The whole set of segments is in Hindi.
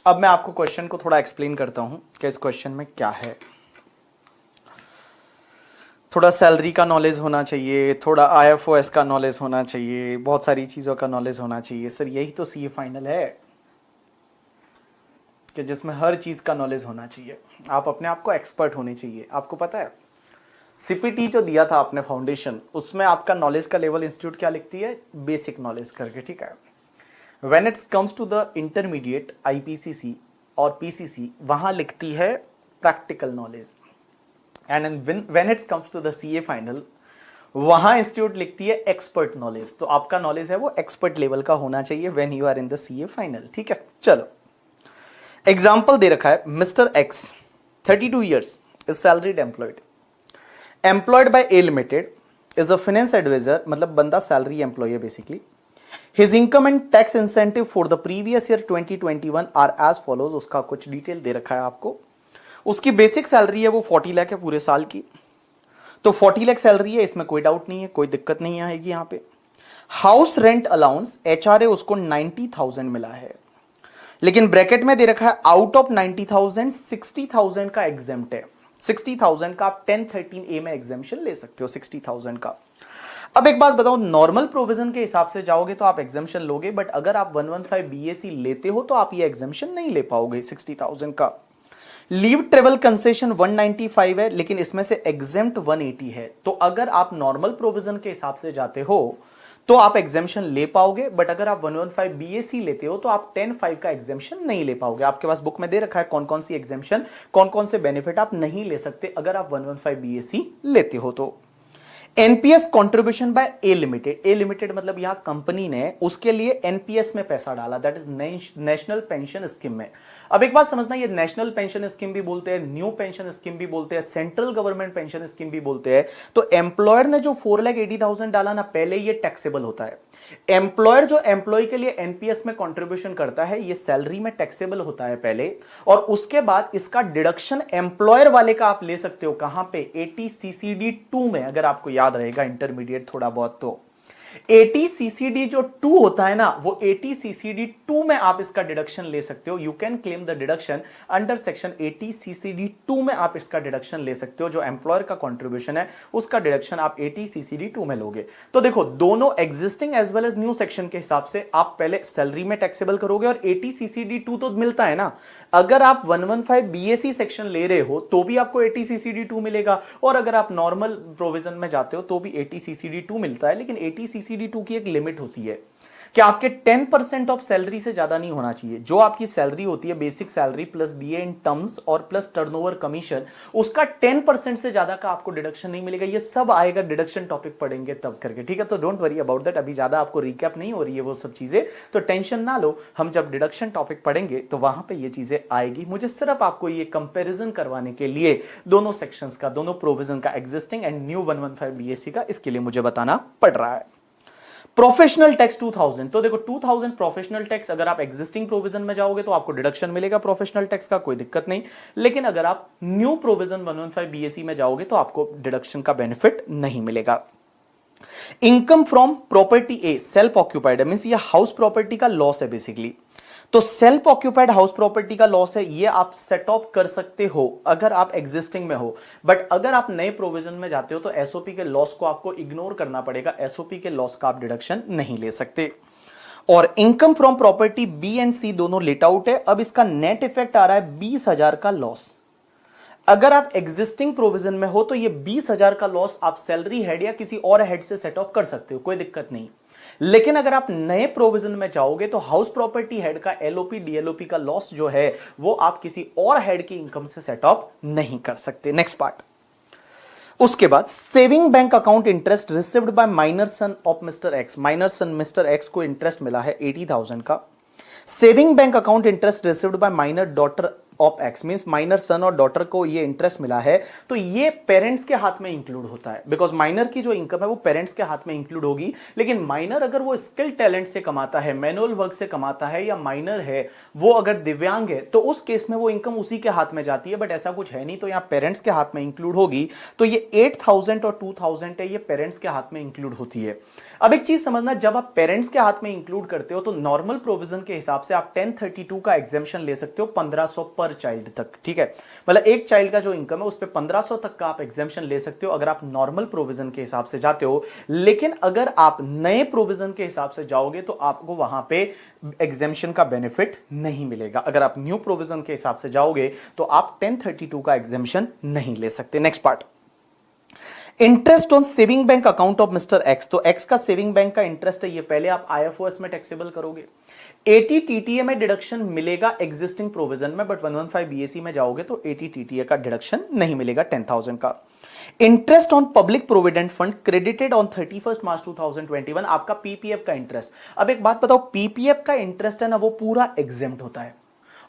अब मैं आपको क्वेश्चन को थोड़ा एक्सप्लेन करता हूं कि इस क्वेश्चन में क्या है। थोड़ा सैलरी का नॉलेज होना चाहिए, थोड़ा आईएफओएस का नॉलेज होना चाहिए, बहुत सारी चीज़ों का नॉलेज होना चाहिए। सर यही तो सीए फाइनल है कि जिसमें हर चीज़ का नॉलेज होना चाहिए। आप अपने आप को एक्सपर्ट होने चाहिए। आपको पता है सीपीटी जो दिया था आपने फाउंडेशन, उसमें आपका नॉलेज का लेवल इंस्टीट्यूट क्या लिखती है? बेसिक नॉलेज करके, ठीक है। When it's comes to the intermediate IPCC और पीसीसी, वहां लिखती है practical knowledge. And when it's comes to the CA final, वहां इंस्टीट्यूट लिखती है एक्सपर्ट नॉलेज। तो आपका नॉलेज है वो एक्सपर्ट लेवल का होना चाहिए when you are in the CA final, ठीक है। चलो एग्जाम्पल दे रखा है, mister X 32 years is salaried employed by A limited, is a finance adviser, मतलब बंदा सैलरी एम्प्लॉय है basically. His income and tax incentive for the previous year 2021 are as follows. उसका कुछ डिटेल दे रखा है आपको। उसकी बेसिक सैलरी है वो 40 लाख है पूरे साल की। तो 40 लाख सैलरी है, इसमें कोई डाउट नहीं है, कोई दिक्कत नहीं आएगी यहां पे। हाउस रेंट अलाउंस एचआरए उसको 90,000 मिला है, लेकिन ब्रैकेट में दे रखा है आउट ऑफ 90,000 60,000 का एग्जेम्प्ट है। 60,000 का आप 1013A में एग्जेम्पशन ले सकते हो 60,000 का। अब एक बात बताओ, नॉर्मल प्रोविजन के हिसाब से जाओगे तो आप एग्जेम्पशन लोगे, बट अगर आप 115 बीएसी लेते हो तो आप ये एग्जेम्पशन नहीं ले पाओगे 60,000 का। लीव ट्रेवल कंसेशन 195 है, लेकिन इसमें से एग्जेम्प्ट 180 है। तो अगर आप नॉर्मल प्रोविजन के हिसाब से जाते हो तो आप एग्जेम्पशन ले पाओगे, बट अगर आप 115 बीएसी लेते हो तो आप 10(5) का एग्जेम्पशन नहीं ले पाओगे। आपके पास बुक में दे रखा है कौन कौन सी एग्जेम्पशन, कौन कौन से बेनिफिट आप नहीं ले सकते अगर आप 115 बीएसी लेते हो तो। NPS contribution by A limited, A limited मतलब यहां कंपनी ने उसके लिए एनपीएस में पैसा डाला, that is national pension scheme में। अब एक बात समझना, ये नेशनल पेंशन स्कीम भी बोलते हैं, न्यू पेंशन स्कीम भी बोलते हैं, सेंट्रल गवर्नमेंट पेंशन स्कीम भी बोलते हैं। तो एम्प्लॉयर ने जो 4,80,000 डाला ना, पहले ये टैक्सेबल होता है। एम्प्लॉयर जो एम्प्लॉय के लिए एनपीएस में कंट्रीब्यूशन करता है, ये सैलरी में टैक्सेबल होता है पहले, और उसके बाद इसका डिडक्शन एम्प्लॉयर वाले का आप ले सकते हो। कहां पे? 80CCD 2 में, अगर आपको याद रहेगा इंटरमीडिएट थोड़ा बहुत तो 80CCD जो 2 होता है ना, वो 80CCD 2 में आप इसका डिडक्शन ले सकते हो। You can claim the deduction under section 80CCD 2 में आप इसका डिडक्शन ले सकते हो। जो एम्प्लॉयर का कंट्रीब्यूशन है उसका डिडक्शन आप 80CCD 2 में लोगे। तो देखो, दोनों existing as well as new section के हिसाब से आप पहले सैलरी में टैक्सेबल करोगे, और 80CCD 2 तो मिलता है ना। अगर आप 115 बीएससी सेक्शन ले रहे हो तो भी आपको 80CCD 2 मिलेगा, और अगर आप नॉर्मल प्रोविजन में जाते हो तो भी 80CCD 2 मिलता है। लेकिन 80CCD 2 की एक लिमिट होती है कि आपके 10% ऑफ सैलरी से ज्यादा नहीं होना चाहिए। जो आपकी सैलरी होती है, basic salary plus DA in terms और प्लस टर्नओवर कमीशन, उसका 10% से ज्यादा का आपको डिडक्शन नहीं मिलेगा। ये सब आएगा, डिडक्शन टॉपिक पढ़ेंगे तब करके, ठीक है। तो डोंट वरी अबाउट दैट, अभी ज्यादा आपको रिकैप नहीं हो रही है वो सब चीजें, तो टेंशन ना लो। हम जब डिडक्शन टॉपिक पढ़ेंगे तो वहां पे ये चीजें आएगी। मुझे सिर्फ आपको ये कंपेरिजन करवाने के लिए दोनों सेक्शंस का, दोनों प्रोविजन का, एग्जिस्टिंग एंड न्यू 115 बीएससी का, इसके लिए मुझे बताना पड़ रहा है। प्रोफेशनल टैक्स 2000, तो देखो 2000 प्रोफेशनल टैक्स, अगर आप एग्जिस्टिंग प्रोविजन में जाओगे तो आपको डिडक्शन मिलेगा प्रोफेशनल टैक्स का, कोई दिक्कत नहीं। लेकिन अगर आप न्यू प्रोविजन 115 बीएससी में जाओगे तो आपको डिडक्शन का बेनिफिट नहीं मिलेगा। Income from property A, self occupied है, मींस ये हाउस प्रॉपर्टी का लॉस है बेसिकली। तो सेल्फ ऑक्यूपाइड हाउस प्रॉपर्टी का लॉस है, ये आप सेट ऑफ कर सकते हो अगर आप एग्जिस्टिंग में हो। बट अगर आप नए प्रोविजन में जाते हो तो एसओपी के लॉस को आपको इग्नोर करना पड़ेगा। एसओपी के लॉस का आप डिडक्शन नहीं ले सकते। और income from property B and C दोनों लेट आउट है। अब इसका नेट इफेक्ट आ रहा है 20,000 का लॉस। अगर आप एग्जिस्टिंग प्रोविजन में हो तो ये 20,000 का लॉस आप सैलरी हेड या किसी और हेड से सेट ऑफ कर सकते हो, कोई दिक्कत नहीं। लेकिन अगर आप नए प्रोविजन में जाओगे तो हाउस प्रॉपर्टी हेड का एलओपी डीएलओपी का लॉस जो है वो आप किसी और हेड की इनकम से सेट ऑफ नहीं कर सकते। नेक्स्ट पार्ट, उसके बाद saving bank account interest received by minor son of mister X. Minor son mister X को इंटरेस्ट मिला है 80,000 का। Saving bank account interest received by minor daughter of X means minor son और डॉटर को ये इंटरेस्ट मिला है, तो ये पेरेंट्स के हाथ में इंक्लूड होता है, बिकॉज माइनर की जो इनकम है वो पेरेंट्स के हाथ में इंक्लूड होगी। लेकिन माइनर अगर वो स्किल टैलेंट से कमाता है, मैनुअल वर्क से कमाता है, या माइनर है वो अगर दिव्यांग है, तो उस केस में वो इनकम उसी के हाथ में जाती है। बट ऐसा कुछ है नहीं, तो यहां पेरेंट्स के हाथ में इंक्लूड होगी। तो ये 8,000 और 2,000 है, ये पेरेंट्स के हाथ में इंक्लूड होती है। अब एक चीज समझना, जब आप पेरेंट्स के हाथ में इंक्लूड करते हो तो नॉर्मल प्रोविजन के हिसाब से आप 1032 का एग्जेम्पशन ले सकते हो 1500 पर चाइल्ड तक, ठीक है। मतलब एक चाइल्ड का जो इनकम है उस पे 1500 तक का आप एग्जेम्पशन ले सकते हो अगर आप नॉर्मल प्रोविजन के हिसाब से जाते हो। लेकिन अगर आप नए प्रोविजन के हिसाब से जाओगे तो आपको वहां पे एग्जेम्पशन का बेनिफिट नहीं मिलेगा। अगर आप न्यू प्रोविजन के हिसाब से जाओगे तो आप 1032 का एग्जेम्पशन नहीं ले सकते। Next part, interest on saving bank account of mister x. तो एक्स का सेविंग बैंक का इंटरेस्ट है, ये पहले आप आईएफओएस में टैक्सेबल करोगे। 80 टीटीए में डिडक्शन मिलेगा एग्जिस्टिंग प्रोविजन में, बट 115 बीएसी में जाओगे तो 80 टीटीए का डिडक्शन नहीं मिलेगा 10,000 का। Interest on public provident fund credited on 31 मार्च 2021, आपका पीपीएफ का इंटरेस्ट। अब एक बात बताओ, पीपीएफ का इंटरेस्ट है ना वो पूरा एग्जेम्प्ट होता है,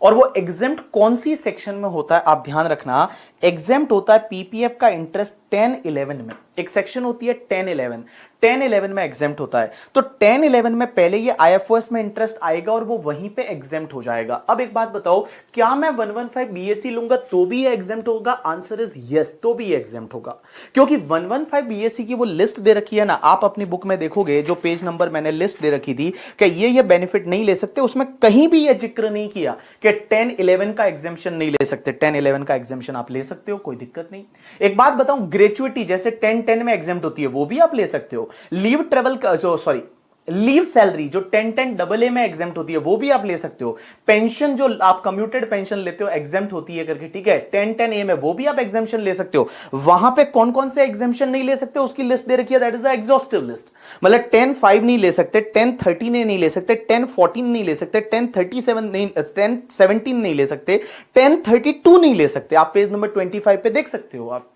और वो एग्जेम्प्ट कौन सी सेक्शन में होता है आप ध्यान रखना। एग्जेम्प्ट होता है पीपीएफ का इंटरेस्ट 1011 में, एक सेक्शन होती है 1011 में एग्जेम्प्ट होता है। तो 1011 में पहले ये आईएफओएस में इंटरेस्ट आएगा और वो वहीं पे एग्जेम्प्ट हो जाएगा। अब एक बात बताओ, क्या मैं 115 बीएससी लूंगा तो भी ये एग्जेम्प्ट होगा? आंसर इज यस, तो भी ये एग्जेम्प्ट होगा, क्योंकि 115 बीएससी की वो लिस्ट दे रखी है ना, आप अपनी बुक में देखोगे जो पेज नंबर मैंने लिस्ट दे रखी थी कि ये बेनिफिट नहीं ले सकते, उसमें कहीं भी ये जिक्र नहीं किया कि 1011 का एग्जेम्पशन नहीं ले सकते। 1011 का एग्जेम्पशन आप ले सकते हो, कोई दिक्कत नहीं। एक बात बताऊं, ग्रेचुइटी जैसे 1010 में एग्जेम्प्ट होती है वो भी आप ले सकते हो। लीव ट्रेवल लीव सैलरी जो 1010 डबल ए में एग्जेम्प्ट होती है वो भी आप ले सकते हो। पेंशन जो आप कम्यूटेड पेंशन लेते हो एग्जेम्प्ट होती है करके, ठीक है, 1010 ए में वो भी आप एग्जेम्पशन ले सकते हो। वहां पे कौन कौन से एग्जेम्पशन नहीं ले सकते उसकी लिस्ट दे रखी है, that is the exhaustive list. मतलब 10.5 नहीं ले सकते, 10.13 नहीं ले सकते, 10.14 नहीं ले सकते, 10.37 नहीं, 10.17 नहीं ले सकते, 10.32 नहीं ले सकते। आप पेज नंबर 25 पे देख सकते हो आप।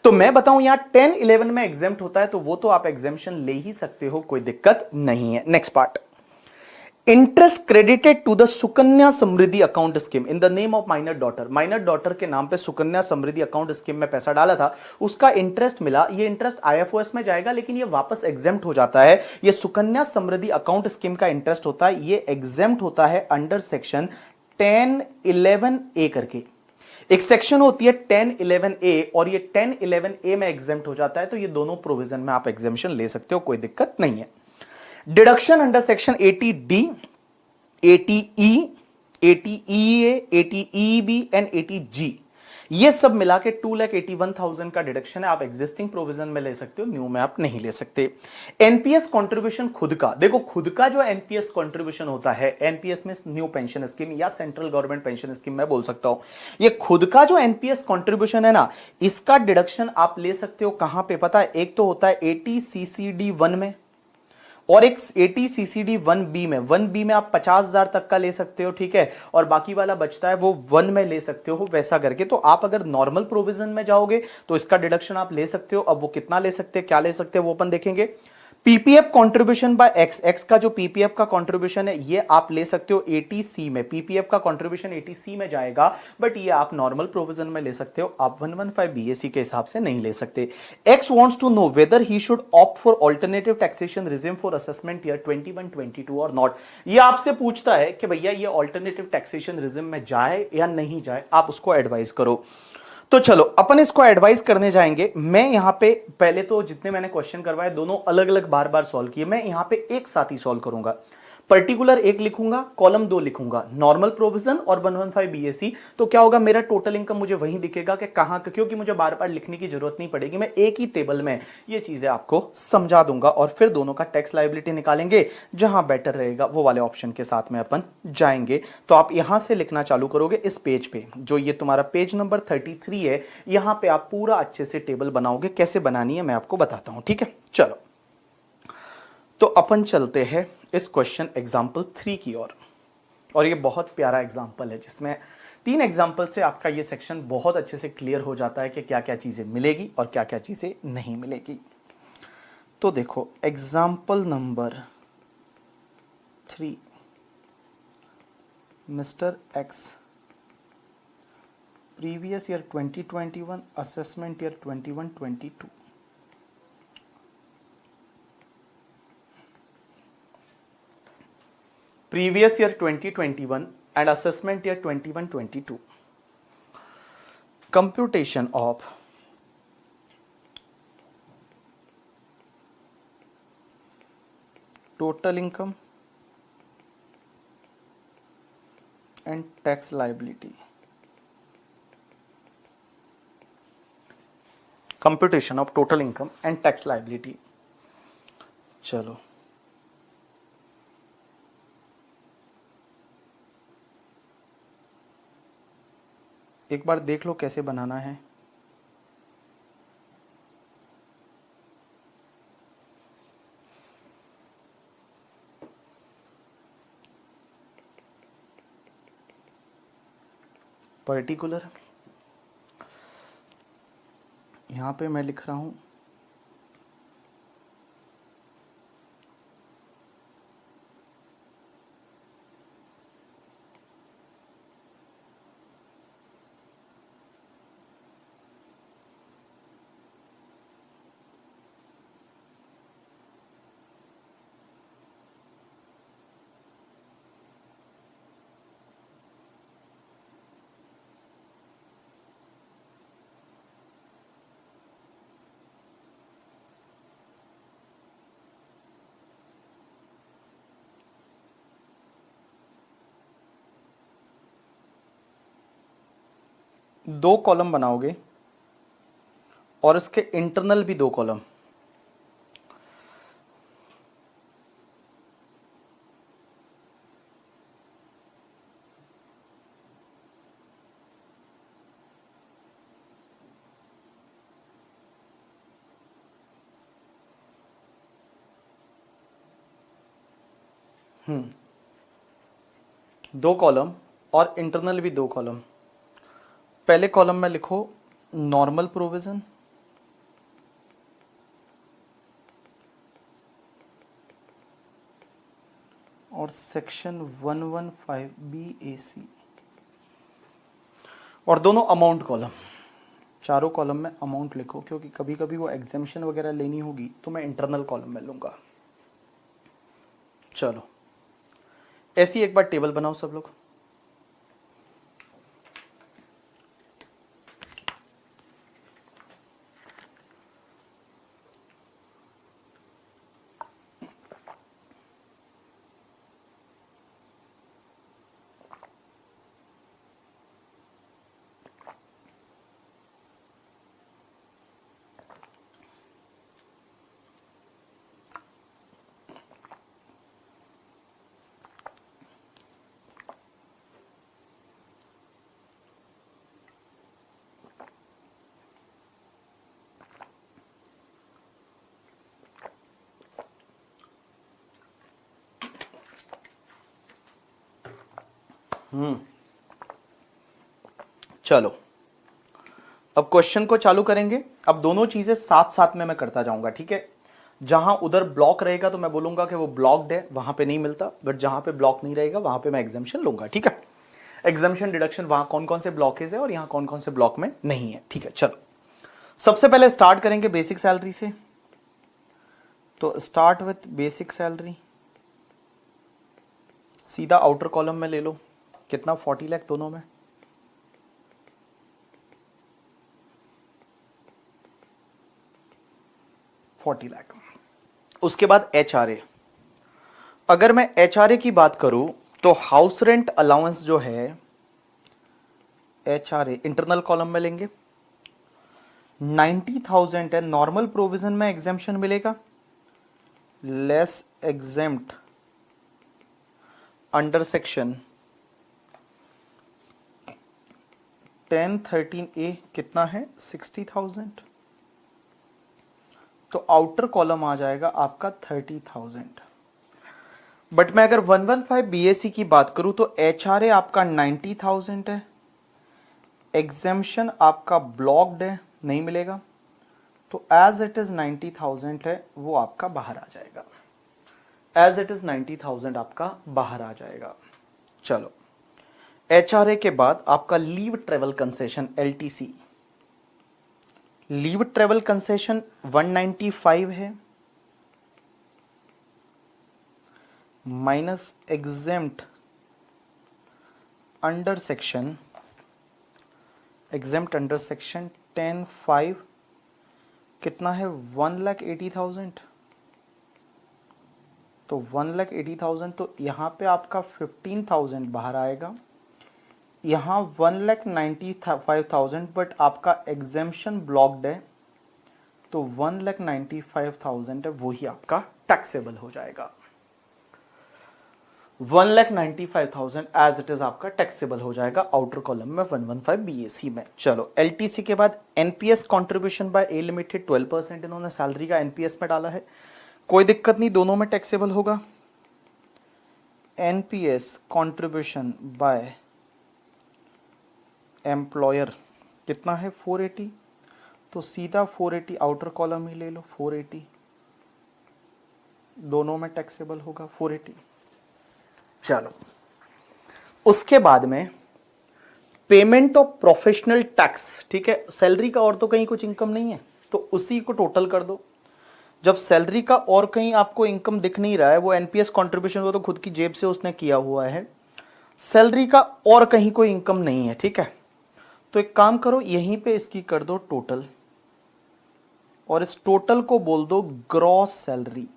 तो मैं बताऊं यहां 1011 में एग्जेम्प्ट होता है तो वो तो आप एग्जेम्पशन ले ही सकते हो, कोई दिक्कत नहीं है। Next part, interest credited to the Sukanya Samriddhi account scheme in the name of minor daughter. Minor daughter के नाम पे सुकन्या समृद्धि अकाउंट स्कीम में पैसा डाला था, उसका इंटरेस्ट मिला, ये इंटरेस्ट आईएफओएस में जाएगा लेकिन ये वापस एग्जेम्प्ट हो जाता है। ये सुकन्या समृद्धि अकाउंट स्कीम का इंटरेस्ट होता है, ये एग्जेम्प्ट होता है अंडर सेक्शन 1011 ए करके। एक सेक्शन होती है 1011 ए और ये 1011 ए में एग्जेम्प्ट हो जाता है, तो ये दोनों प्रोविजन में आप एग्जेम्पशन ले सकते हो, कोई दिक्कत नहीं है। Deduction under section 80D, 80E, 80EA, 80EB and 80G, ये सब मिला के 2,81,000 का डिडक्शन है। आप एग्जिस्टिंग प्रोविजन में ले सकते हो, न्यू में आप नहीं ले सकते। एनपीएस कंट्रीब्यूशन खुद का, देखो खुद का जो एनपीएस कंट्रीब्यूशन होता है, एनपीएस में न्यू पेंशन स्कीम या सेंट्रल गवर्नमेंट पेंशन स्कीम मैं बोल सकता हूं, ये खुद का जो एनपीएस कंट्रीब्यूशन है ना, इसका डिडक्शन आप ले सकते हो कहां पे पता है? एक तो होता है 80CCD1 में और एक 80CCD1B में। 1B में आप 50,000 तक का ले सकते हो, ठीक है, और बाकी वाला बचता है वो 1 में ले सकते हो, वैसा करके। तो आप अगर नॉर्मल प्रोविजन में जाओगे तो इसका डिडक्शन आप ले सकते हो। अब वो कितना ले सकते हैं, क्या ले सकते हैं, वो अपन देखेंगे। PPF contribution by x, x का जो पीपीएफ का कंट्रीब्यूशन है ये आप ले सकते हो 80C में। पीपीएफ का कंट्रीब्यूशन 80C में जाएगा, बट ये आप नॉर्मल प्रोविजन में ले सकते हो, आप 115 बीएससी के हिसाब से नहीं ले सकते। X wants to know whether he should opt for alternative taxation regime for assessment year 21-22 और नॉट। ये आपसे पूछता है कि भैया ये अल्टरनेटिव टैक्सेशन रिजिम में जाए या नहीं जाए, आप उसको एडवाइस करो। तो चलो अपन इसको एडवाइस करने जाएंगे। मैं यहां पे पहले तो जितने मैंने क्वेश्चन करवाए दोनों अलग अलग बार बार सॉल्व किए, मैं यहां पे एक साथ ही सॉल्व करूंगा। पर्टिकुलर एक लिखूंगा, कॉलम 2 लिखूंगा, नॉर्मल प्रोविजन और 115 बीएससी। तो क्या होगा, मेरा टोटल इनकम मुझे वहीं दिखेगा कि कहां, क्योंकि मुझे बार बार लिखने की जरूरत नहीं पड़ेगी, मैं एक ही टेबल में ये चीजें आपको समझा दूंगा और फिर दोनों का टैक्स लायबिलिटी निकालेंगे। जहां बेटर रहेगा वो वाले ऑप्शन के साथ में अपन जाएंगे। तो आप यहां से लिखना चालू करोगे इस पेज पे, जो ये तुम्हारा पेज नंबर 33 है, यहां पे आप पूरा अच्छे से टेबल बनाओगे। कैसे बनानी है मैं आपको बताता हूं, ठीक है। चलो तो अपन चलते हैं इस क्वेश्चन एग्जाम्पल 3 की ओर। और ये बहुत प्यारा एग्जाम्पल है जिसमें 3 एग्जाम्पल से आपका ये सेक्शन बहुत अच्छे से क्लियर हो जाता है कि क्या क्या चीजें मिलेगी और क्या क्या चीजें नहीं मिलेगी। तो देखो example number 3, mister x previous year 2021, assessment year 21-22। Previous year 2021 and assessment year 21-22। Computation of total income and tax liability. Computation of total income and tax liability. चलो एक बार देख लो कैसे बनाना है। पर्टिकुलर यहां पे मैं लिख रहा हूं दो कॉलम बनाओगे और इसके इंटरनल भी दो कॉलम। दो कॉलम और इंटरनल भी दो कॉलम। पहले कॉलम में लिखो नॉर्मल प्रोविजन, और सेक्शन 115 BAC, और दोनों अमाउंट कॉलम। चारों कॉलम में अमाउंट लिखो, क्योंकि कभी कभी वो एग्जामिशन वगैरह लेनी होगी तो मैं इंटरनल कॉलम में लूंगा। चलो ऐसी एक बार टेबल बनाओ सब लोग। चलो अब क्वेश्चन को चालू करेंगे। अब दोनों चीजें साथ साथ में मैं करता जाऊंगा, ठीक है। जहां उधर ब्लॉक रहेगा तो मैं बोलूंगा कि वो ब्लॉक्ड है, वहां पे नहीं मिलता, बट जहां पे ब्लॉक नहीं रहेगा वहां पे मैं एग्जाम्शन लूंगा, ठीक है। एग्जाम्शन डिडक्शन वहां कौन कौन से ब्लॉकेज है और यहां कौन कौन से ब्लॉक में नहीं है, ठीक है। चलो सबसे पहले स्टार्ट करेंगे बेसिक सैलरी से। तो स्टार्ट विथ बेसिक सैलरी, सीधा आउटर कॉलम में ले लो। कितना? 40 लाख दोनों में। उसके बाद HRA। अगर मैं HRA की बात करूं तो हाउस रेंट अलाउंस जो है HRA इंटरनल कॉलम में लेंगे। 90,000 है, नॉर्मल प्रोविजन में एग्जेम्पशन मिलेगा, less exempt under section 1013A कितना है? 60,000। तो आउटर कॉलम आ जाएगा आपका 30,000। बट मैं अगर 115 BAC की बात करूं तो HRA आपका 90,000 है, एग्जेम्पशन आपका ब्लॉक्ड है, नहीं मिलेगा, तो एज इट इज 90,000 है, वो आपका बाहर आ जाएगा। एज इट इज 90,000 आपका बाहर आ जाएगा। चलो HRA के बाद आपका leave travel concession LTC, leave travel concession 195 है, माइनस एग्जेम्प्ट अंडर सेक्शन 10(5) कितना है 1,80,000, तो 1,80,000, तो यहाँ पे आपका 15,000 बाहर आएगा, यहाँ 1,95,000, बट आपका एग्जेम्पशन ब्लॉक्ड है, तो 1,95,000 है, वही आपका टैक्सेबल हो जाएगा। 1,95,000 एज इट इज आपका टैक्सेबल हो जाएगा आउटर कॉलम में 115 BAC में। चलो LTC के बाद NPS contribution by A limited 12% इन्होंने सैलरी का NPS में डाला है, कोई दिक्कत नहीं, दोनों में टैक्सेबल होगा। NPS कॉन्ट्रीब्यूशन बाय एम्प्लॉयर कितना है 480, तो सीधा 480 आउटर कॉलम ही ले लो, 480 दोनों में टैक्सेबल होगा 480। चलो उसके बाद में पेमेंट ऑफ प्रोफेशनल टैक्स, ठीक है, सैलरी का और तो कहीं कुछ इनकम नहीं है, तो उसी को टोटल कर दो। जब सैलरी का और कहीं आपको इनकम दिख नहीं रहा है, वो NPS कॉन्ट्रीब्यूशन वो तो खुद की जेब से उसने किया हुआ है, सैलरी का और कहीं कोई इनकम नहीं है, ठीक है, तो एक काम करो, यहीं पे इसकी कर दो टोटल, और इस टोटल को बोल दो ग्रॉस सैलरी,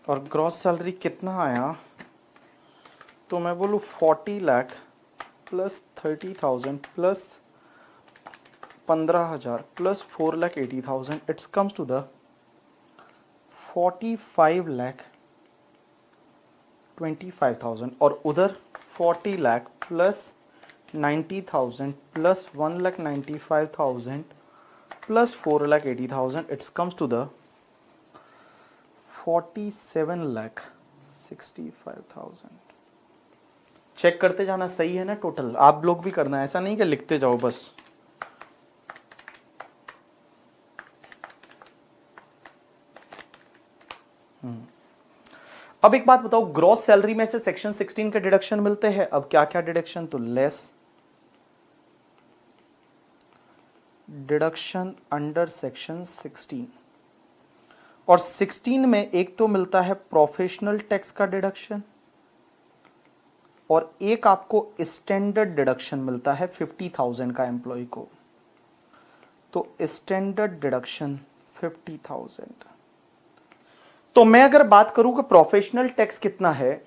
और ग्रॉस सैलरी कितना आया, तो मैं बोलूँ 40 lakh plus 30,000 plus 15,000 plus 4,80,000, it's comes to the 45,25,000, और उधर 40 lakh plus 90,000 plus 1,95,000 plus 4,80,000, it's comes to the 47,65,000। Check करते जाना, सही है ना टोटल, आप लोग भी करना, ऐसा नहीं कि लिखते जाओ बस। अब एक बात बताओ, ग्रॉस सैलरी में से सेक्शन 16 के डिडक्शन मिलते हैं, अब क्या क्या डिडक्शन, तो लेस डिडक्शन अंडर सेक्शन 16, और 16 में एक तो मिलता है प्रोफेशनल टैक्स का डिडक्शन, और एक आपको स्टैंडर्ड डिडक्शन मिलता है 50,000 का एम्प्लॉय को, तो स्टैंडर्ड डिडक्शन 50,000। तो मैं अगर बात करूं कि प्रोफेशनल टैक्स कितना है,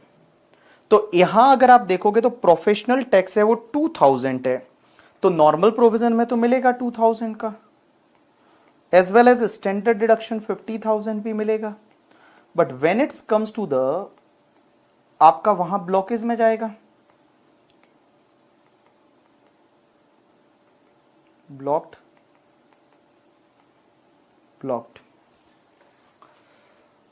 तो यहां अगर आप देखोगे तो प्रोफेशनल टैक्स है वो 2,000 है, तो नॉर्मल प्रोविजन में तो मिलेगा 2,000 का, as well as standard deduction 50,000 भी मिलेगा, but when it's comes to the आपका वहां ब्लॉकेज में जाएगा, ब्लॉक्ड ब्लॉक्ड।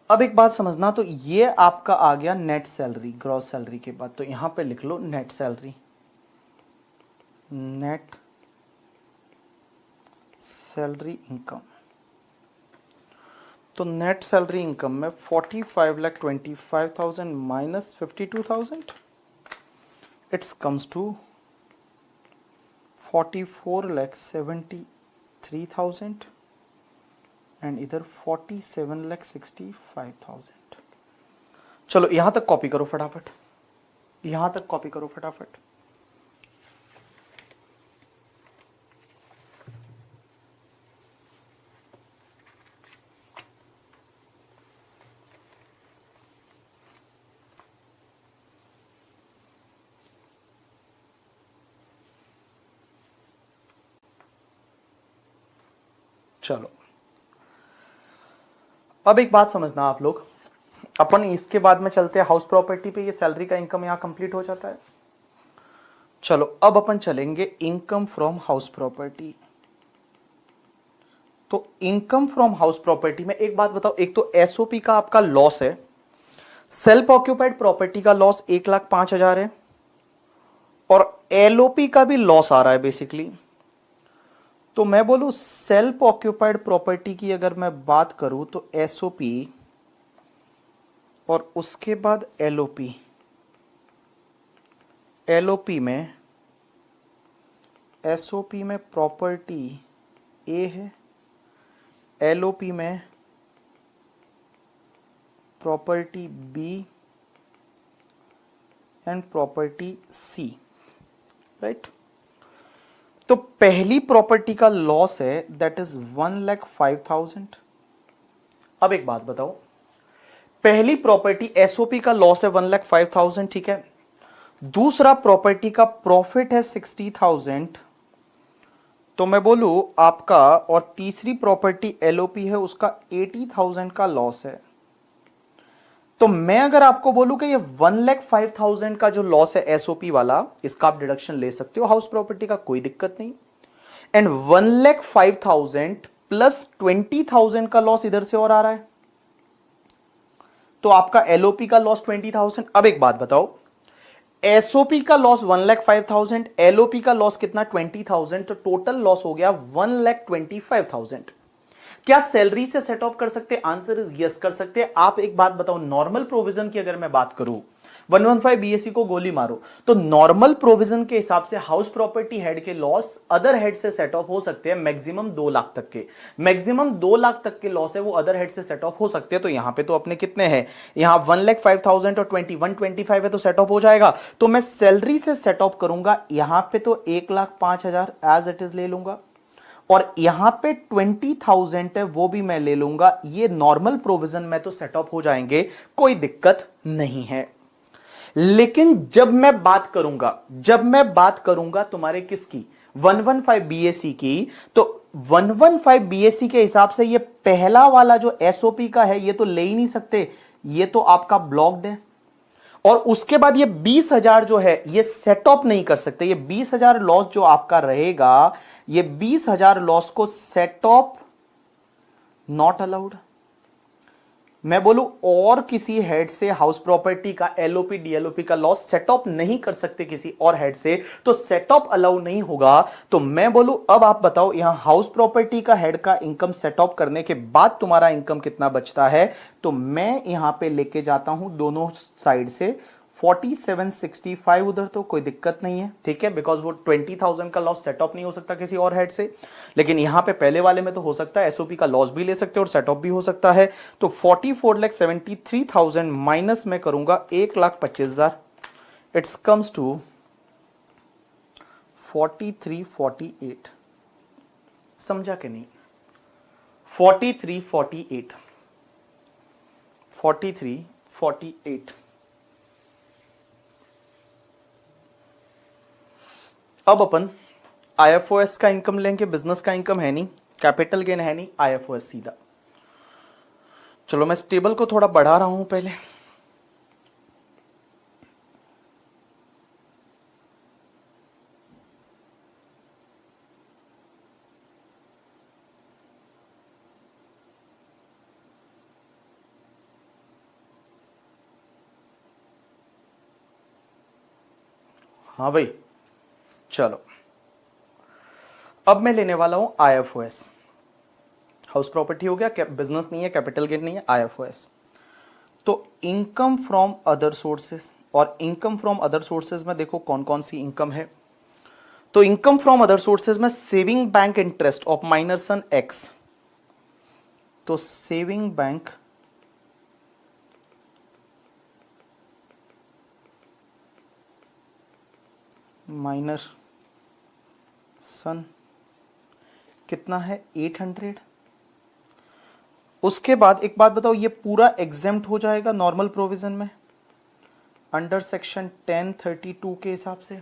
अब एक बात समझना, तो ये आपका आ गया नेट सैलरी, ग्रॉस सैलरी के बाद, तो यहां पे लिख लो net salary, net salary income, तो नेट सैलरी इनकम में 45,25,000 minus 52,000, it's comes to 44,73,000, and इधर 47,65,000। चलो यहां तक कॉपी करो फटाफट, यहां तक कॉपी करो फटाफट। चलो अब एक बात समझना आप लोग, अपन इसके बाद में चलते हैं हाउस प्रॉपर्टी पे, ये सैलरी का इनकम यहां कंप्लीट हो जाता है। चलो अब अपन चलेंगे इनकम फ्रॉम हाउस प्रॉपर्टी। तो इनकम फ्रॉम हाउस प्रॉपर्टी में एक बात बताओ, एक तो एसओपी का आपका लॉस है, सेल्फ ऑक्यूपाइड प्रॉपर्टी का लॉस 1,05,000 है, और एलओपी का भी लॉस आ रहा है बेसिकली। तो मैं बोलूं सेल्फ ऑक्यूपाइड प्रॉपर्टी की अगर मैं बात करूं तो एसओपी और उसके बाद एलओपी, एलओपी में, एसओपी में प्रॉपर्टी ए है, एलओपी में property B and property C, right. तो पहली प्रॉपर्टी का लॉस है दैट इज 1,05,000। अब एक बात बताओ, पहली प्रॉपर्टी एसओपी का लॉस है 1,05,000, ठीक है। दूसरा प्रॉपर्टी का प्रॉफिट है 60,000, तो मैं बोलूं आपका, और तीसरी प्रॉपर्टी एलओपी है उसका 80,000 का लॉस है। तो मैं अगर आपको बोलूं कि ये 1,05,000 का जो लॉस है एसओपी वाला, इसका आप डिडक्शन ले सकते हो हाउस प्रॉपर्टी का, कोई दिक्कत नहीं। एंड 1,05,000 प्लस 20,000 का लॉस इधर से और आ रहा है, तो आपका एलओपी का लॉस 20,000। अब एक बात बताओ, एसओपी का लॉस 1,05,000, एलओपी का लॉस कितना 20,000, तो टोटल लॉस हो गया 1,25,000। क्या सैलरी से सेट ऑफ कर सकते? आंसर इज यस, कर सकते हैं। आप एक बात बताओ, नॉर्मल प्रोविजन की अगर मैं बात करूं, 115 बीएससी को गोली मारो, तो नॉर्मल प्रोविजन के हिसाब से हाउस प्रॉपर्टी हेड के लॉस अदर हेड से सेट ऑफ हो सकते हैं मैक्सिमम 2 लाख तक के, मैक्सिमम 2 लाख तक के लॉस है वो अदर हेड से सेट ऑफ हो सकते हैं। तो यहां पे तो अपने कितने हैं, यहां 1,05,000 और 125 है तो सेट ऑफ हो जाएगा। तो मैं सैलरी से सेट ऑफ करूंगा, यहां पे तो 1,05,000 एज इट इज ले लूंगा, और यहां पे 20,000 है वो भी मैं ले लूंगा। ये नॉर्मल प्रोविजन में तो सेट ऑफ हो जाएंगे, कोई दिक्कत नहीं है। लेकिन जब मैं बात करूंगा तुम्हारे किसकी, 115 बीएससी की, तो 115 बीएससी के हिसाब से ये पहला वाला जो एसओपी का है ये तो ले ही नहीं सकते, ये तो आपका ब्लॉक्ड है। और उसके बाद ये 20,000 जो है ये सेट ऑफ नहीं कर सकते, ये 20,000 लॉस जो आपका रहेगा, ये 20,000 लॉस को सेट ऑफ नॉट अलाउड। मैं बोलूं और किसी हेड से हाउस प्रॉपर्टी का एलओपी डीएलओपी का लॉस सेट ऑफ नहीं कर सकते किसी और हेड से, तो सेट ऑफ अलाउ नहीं होगा। तो मैं बोलूं अब आप बताओ, यहां हाउस प्रॉपर्टी का हेड का इनकम सेट ऑफ करने के बाद तुम्हारा इनकम कितना बचता है, तो मैं यहां पे लेके जाता हूं दोनों साइड से 4765 उधर, तो कोई दिक्कत नहीं है, ठीक है, बिकॉज वो 20,000 का लॉस सेट ऑफ नहीं हो सकता किसी और हेड से। लेकिन यहां पे पहले वाले में तो हो सकता है, एसओपी का लॉस भी ले सकते हो और सेट ऑफ भी हो सकता है। तो 44,73,000 माइनस में करूंगा 1,25,000, इट्स कम्स टू 4348। समझा कि नहीं? 4348 4348। अब अपन आईएफओएस का इनकम लेंगे, बिजनेस का इनकम है नहीं, कैपिटल गेन है नहीं, आईएफओएस सीधा। चलो मैं इस टेबल को थोड़ा बढ़ा रहा हूं पहले। हाँ भाई, चलो अब मैं लेने वाला हूं आईएफओएस। हाउस प्रॉपर्टी हो गया, बिजनेस नहीं है, कैपिटल गेन नहीं है, आईएफओएस। तो इनकम फ्रॉम अदर सोर्सेस, और इनकम फ्रॉम अदर सोर्सेस में देखो कौन कौन सी इनकम है। तो इनकम फ्रॉम अदर सोर्सेस में saving bank interest of minor son X, तो सेविंग बैंक माइनर सन कितना है 800। उसके बाद एक बात बताओ, ये पूरा एग्जेम्प्ट हो जाएगा नॉर्मल प्रोविजन में अंडर सेक्शन 1032 के हिसाब से।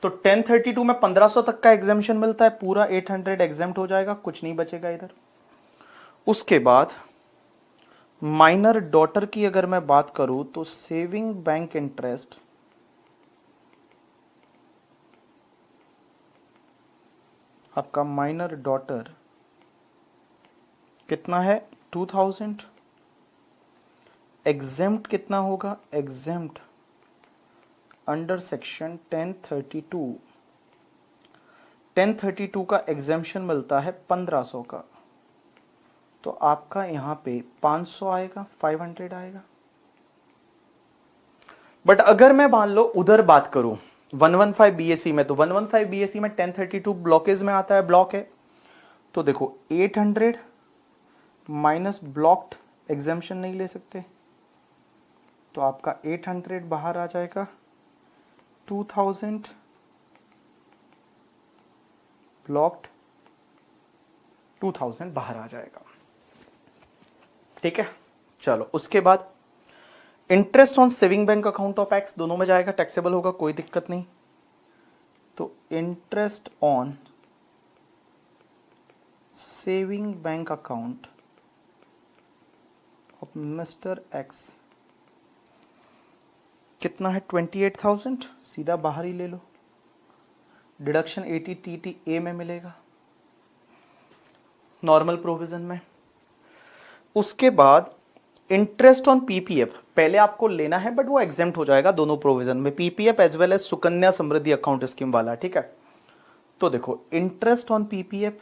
तो 1032 में 1500 तक का एग्जेम्पशन मिलता है, पूरा 800 एग्जेम्प्ट हो जाएगा, कुछ नहीं बचेगा इधर। उसके बाद माइनर डॉटर की अगर मैं बात करूं, तो सेविंग बैंक इंटरेस्ट आपका माइनर डॉटर कितना है 2000। एग्जेम्प्ट कितना होगा, एग्जेम्प्ट अंडर सेक्शन 1032, 1032 का एग्जेम्पशन मिलता है 1500 का, तो आपका यहां पे 500 आएगा, 500 आएगा। बट अगर मैं मान लो उधर बात करूं 115 बीएससी में, तो 115 बीएससी में 1032 ब्लॉकेज में आता है, ब्लॉक है। तो देखो 800 माइनस ब्लॉक्ड, एग्जाम्पशन नहीं ले सकते, तो आपका 800 बाहर आ जाएगा, 2000 ब्लॉक्ड, 2000 बाहर आ जाएगा। ठीक है, चलो उसके बाद interest on saving bank account of x, दोनों में जाएगा, टैक्सेबल होगा, कोई दिक्कत नहीं। तो interest on saving bank account of mister x कितना है, 28,000, सीधा बाहर ही ले लो, डिडक्शन 80 TTA में मिलेगा, नॉर्मल प्रोविजन में। उसके बाद इंटरेस्ट ऑन पीपीएफ पहले आपको लेना है, बट वो एग्जेम्प्ट हो जाएगा दोनों प्रोविजन में, PPF as well as Sukanya Samriddhi account scheme वाला। ठीक है, तो देखो इंटरेस्ट ऑन पीपीएफ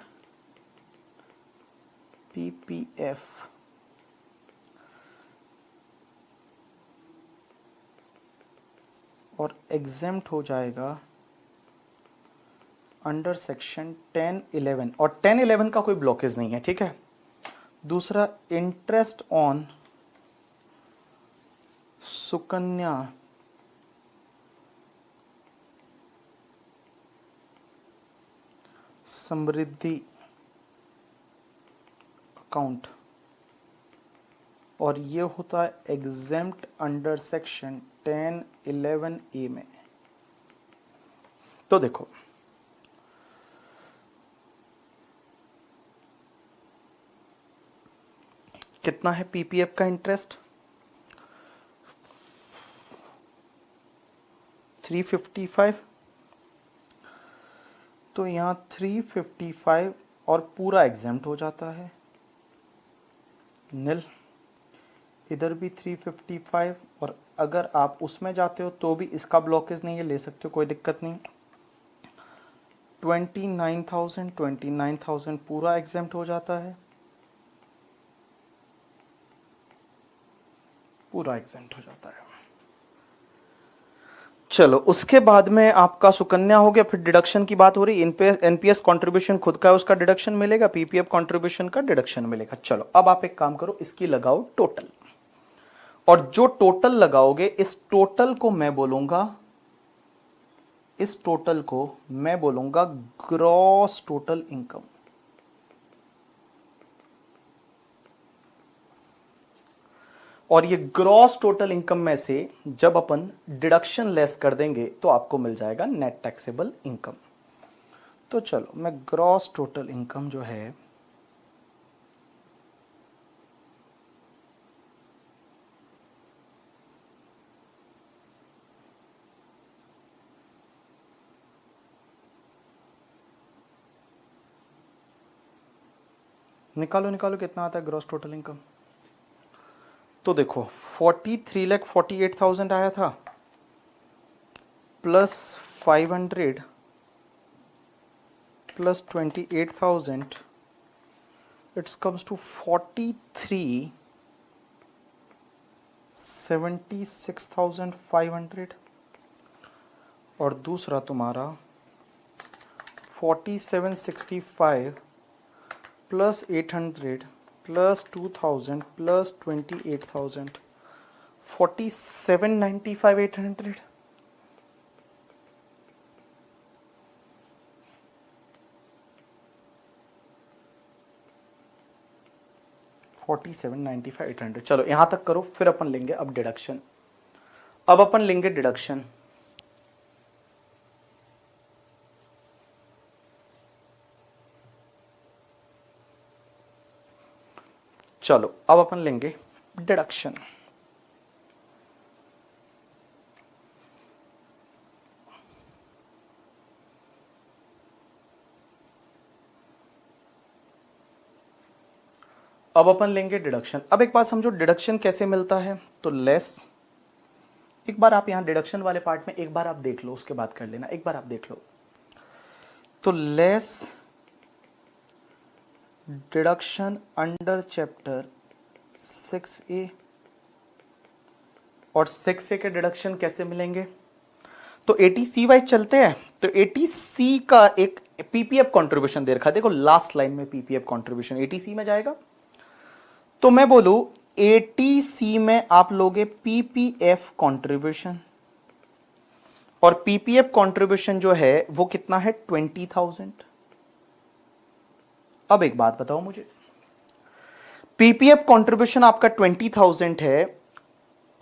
और एग्जेम्प्ट हो जाएगा अंडर सेक्शन 1011, और 1011 का कोई ब्लॉकेज नहीं है। ठीक है, दूसरा interest on Sukanya Samriddhi account, और ये होता है एग्जेम्प्ट अंडर सेक्शन 1011A में। तो देखो कितना है पीपीएफ का इंटरेस्ट, 355, तो यहां 355 और पूरा एग्जेम्प्ट हो जाता है, नील। इधर भी 355, और अगर आप उसमें जाते हो तो भी इसका ब्लॉकेज नहीं है, ले सकते हो, कोई दिक्कत नहीं। 29,000 पूरा एग्जेम्प्ट हो जाता है, पूरा एग्जेम्प्ट हो जाता है। चलो उसके बाद में आपका सुकन्या हो गया, फिर डिडक्शन की बात हो रही, एनपीएस कंट्रीब्यूशन खुद का है, उसका डिडक्शन मिलेगा, पीपीएफ कंट्रीब्यूशन का डिडक्शन मिलेगा। चलो अब आप एक काम करो, इसकी लगाओ टोटल, और जो टोटल लगाओगे इस टोटल को मैं बोलूंगा, इस टोटल को मैं बोलूंगा ग्रॉस टोटल इनकम। और ये ग्रॉस टोटल इनकम में से जब अपन डिडक्शन लेस कर देंगे तो आपको मिल जाएगा नेट टैक्सेबल इनकम। तो चलो मैं ग्रॉस टोटल इनकम जो है निकालो, निकालो कितना आता है ग्रॉस टोटल इनकम। तो देखो 43,48,000 आया था, plus 500 plus 28,000, it's comes to 43,76,500। और दूसरा तुम्हारा 4765 प्लस 800 प्लस 2000 प्लस 28,000, 47,95,800। $47,95,800। चलो यहां तक करो, फिर अपन लेंगे अब डिडक्शन। अब अपन लेंगे डिडक्शन। चलो अब अपन लेंगे डिडक्शन। अब अपन लेंगे डिडक्शन। अब एक बात समझो, डिडक्शन कैसे मिलता है। तो लेस, एक बार आप यहां डिडक्शन वाले पार्ट में एक बार आप देख लो, उसके बाद कर लेना, एक बार आप देख लो। तो less deduction under chapter 6A और 6A के डिडक्शन कैसे मिलेंगे? तो 80C वाइज चलते हैं। तो 80C का एक पीपीएफ कंट्रीब्यूशन दे रखा है, देखो लास्ट लाइन में पीपीएफ कंट्रीब्यूशन 80C में जाएगा। तो मैं बोलूं 80C में आप लोगे पीपीएफ कंट्रीब्यूशन, और पीपीएफ कंट्रीब्यूशन जो है वो कितना है 20,000। अब एक बात बताओ मुझे, पीपीएफ कंट्रीब्यूशन आपका 20,000 है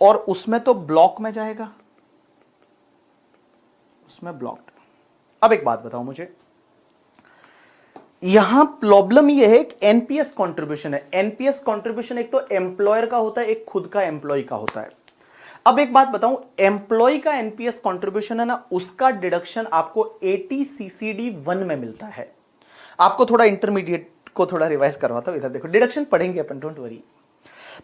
और उसमें तो ब्लॉक में जाएगा, उसमें ब्लॉक्ड। अब एक बात बताओ मुझे, यहां प्रॉब्लम यह है कि एनपीएस कंट्रीब्यूशन है। एनपीएस कंट्रीब्यूशन एक तो एम्प्लॉयर का होता है, एक खुद का एम्प्लॉय का होता है। अब एक बात बताऊं, एम्प्लॉय का एनपीएस कंट्रीब्यूशन है ना, उसका डिडक्शन आपको 80CCD1 में मिलता है। आपको थोड़ा इंटरमीडिएट को थोड़ा रिवाइज करवाता हूं, इधर देखो डिडक्शन पढ़ेंगे अपन, डोंट वरी।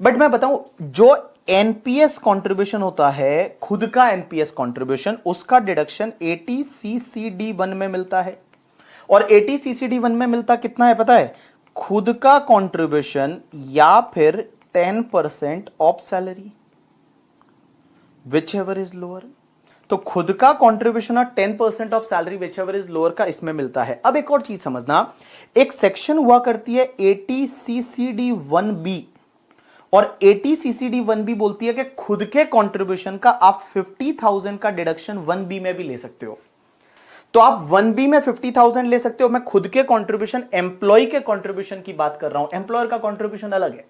बट मैं बताऊं, जो एनपीएस कंट्रीब्यूशन होता है, खुद का एनपीएस कंट्रीब्यूशन, उसका डिडक्शन 80CCD1 में मिलता है। और 80CCD1 में मिलता कितना है पता है? खुद का कंट्रीब्यूशन या फिर 10% of salary, which ever is lower. तो खुद का कंट्रीब्यूशन और 10% of salary which ever is lower का इसमें मिलता है। अब एक और चीज समझना, एक सेक्शन हुआ करती है 80CCD1B, और 80CCD1B बोलती है कि खुद के कंट्रीब्यूशन का आप 50,000 का डिडक्शन 1B में भी ले सकते हो। तो आप 1B में 50,000 ले सकते हो। मैं खुद के कंट्रीब्यूशन, एम्प्लॉय के कंट्रीब्यूशन की बात कर रहा हूं, एम्प्लॉयर का कंट्रीब्यूशन अलग है।